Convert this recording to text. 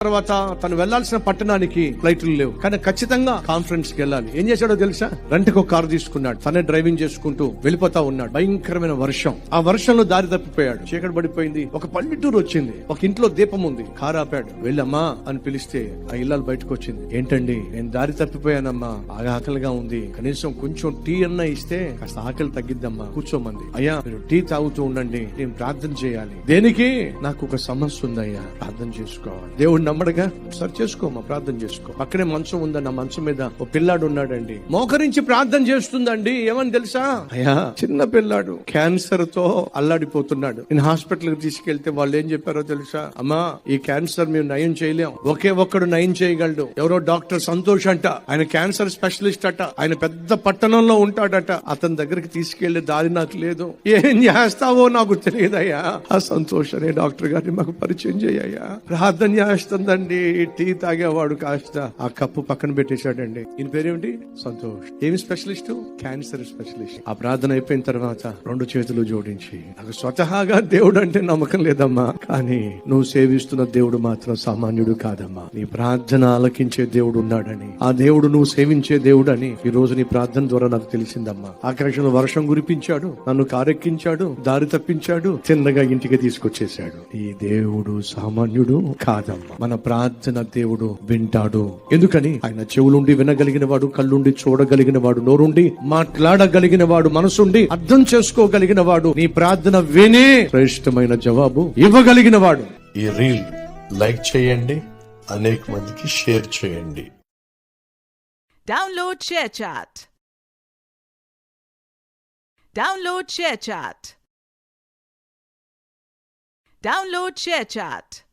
తర్వాత తను వెళ్లాల్సిన పట్టణానికి ఫ్లైట్లు లేవు, కానీ ఖచ్చితంగా కాన్ఫరెన్స్ కి వెళ్ళాలి. ఏం చేశాడో తెలుసా? రెంట్కి ఒక కారు తీసుకున్నాడు. తనే డ్రైవింగ్ చేసుకుంటూ వెళ్ళిపోతా ఉన్నాడు. భయంకరమైన వర్షం. ఆ వర్షంలో దారి తప్పిపోయాడు. చీకటి పడిపోయింది. ఒక పల్లెటూరు వచ్చింది. ఒక ఇంట్లో దీపం ఉంది. కారు ఆపాడు. వెళ్ళమ్మా అని పిలిస్తే ఆ ఇల్లాలు బయటకు వచ్చింది. ఏంటండి, నేను దారి తప్పిపోయానమ్మా, బాగా ఆకలిగా ఉంది, కనీసం కొంచెం టీ అన్నా ఇస్తే కాస్త ఆకలి తగ్గిద్దమ్మా, కూర్చోమంది. అయ్యా మీరు టీ తాగుతూ ఉండండి, నేను ప్రార్థన చేయాలి. దేనికి? నాకు ఒక సమస్య ఉందయ్యా, ప్రార్థన చేసుకోవాలి. దేవుడు నమ్మడుగా? సరి చేసుకోమా, ప్రార్థన చేసుకో. పక్కనే మంచం ఉందన్న, మంచం మీద ఓ పిల్లాడు ఉన్నాడండి. మోకరించి ప్రార్థన చేస్తుందండి. ఏమని తెలుసా? అయ్యా చిన్న పిల్లాడు క్యాన్సర్ తో అల్లాడిపోతున్నాడు. నేను హాస్పిటల్ కి తీసుకెళ్తే వాళ్ళు ఏం చెప్పారో తెలుసా? అమ్మా ఈ క్యాన్సర్ మేము నయం చేయలేం, ఒకే ఒక్కడు నయం చేయగలడు. ఎవరో డాక్టర్ సంతోష్ అంట, ఆయన క్యాన్సర్ స్పెషలిస్ట్ అట, ఆయన పెద్ద పట్టణంలో ఉంటాడట. అతని దగ్గరికి తీసుకెళ్లే దారి నాకు లేదు. ఏం చేస్తావో నాకు తెలియదయ్యా. ఆ సంతోష్ అనే డాక్టర్ గారిని మాకు పరిచయం చేయ్యా. ప్రార్థన చేస్తుందండి. టీ తాగేవాడు కాస్త ఆ కప్పు పక్కన పెట్టేశాడండి. ఈయన పేరేమిటి? సంతోష్. ఏమి స్పెషలిస్ట్? Cancer specialist. ఆ ప్రార్థన అయిపోయిన తర్వాత రెండు చేతులు జోడించి, నాకు స్వతహాగా దేవుడు అంటే నమ్మకం లేదమ్మా, కానీ నువ్వు సేవిస్తున్న దేవుడు మాత్రం సామాన్యుడు కాదమ్మా, నీ ప్రార్థన ఆలకించే దేవుడు ఉన్నాడని, ఆ దేవుడు నువ్వు సేవించే దేవుడు అని ఈ రోజు నీ ప్రార్థన ద్వారా నాకు తెలిసిందమ్మా. ఆకాశంలో వర్షం కురిపించాడు, నన్ను కారెక్కించాడు, దారి తప్పించాడు, చిన్నగా ఇంటికి తీసుకొచ్చేశాడు. ఈ దేవుడు సామాన్యుడు కాదమ్మా. మన ప్రార్థన దేవుడు వింటాడు. ఎందుకని? ఆయన చెవులుండి వినగలిగిన వాడు, కళ్ళుండి చూడగలిగిన వాడు, నోరుండి మాట్లాడగలిగిన వాడు, మనసుండి అర్థం చేసుకోగలిగిన వాడు, నీ ప్రార్థన విని శ్రేష్టమైన జవాబు ఇవ్వగలిగిన వాడు. ఈ రీల్ లైక్ చేయండి, అనేక మందికి షేర్ చేయండి. Download ShareChat. Download ShareChat. Download ShareChat.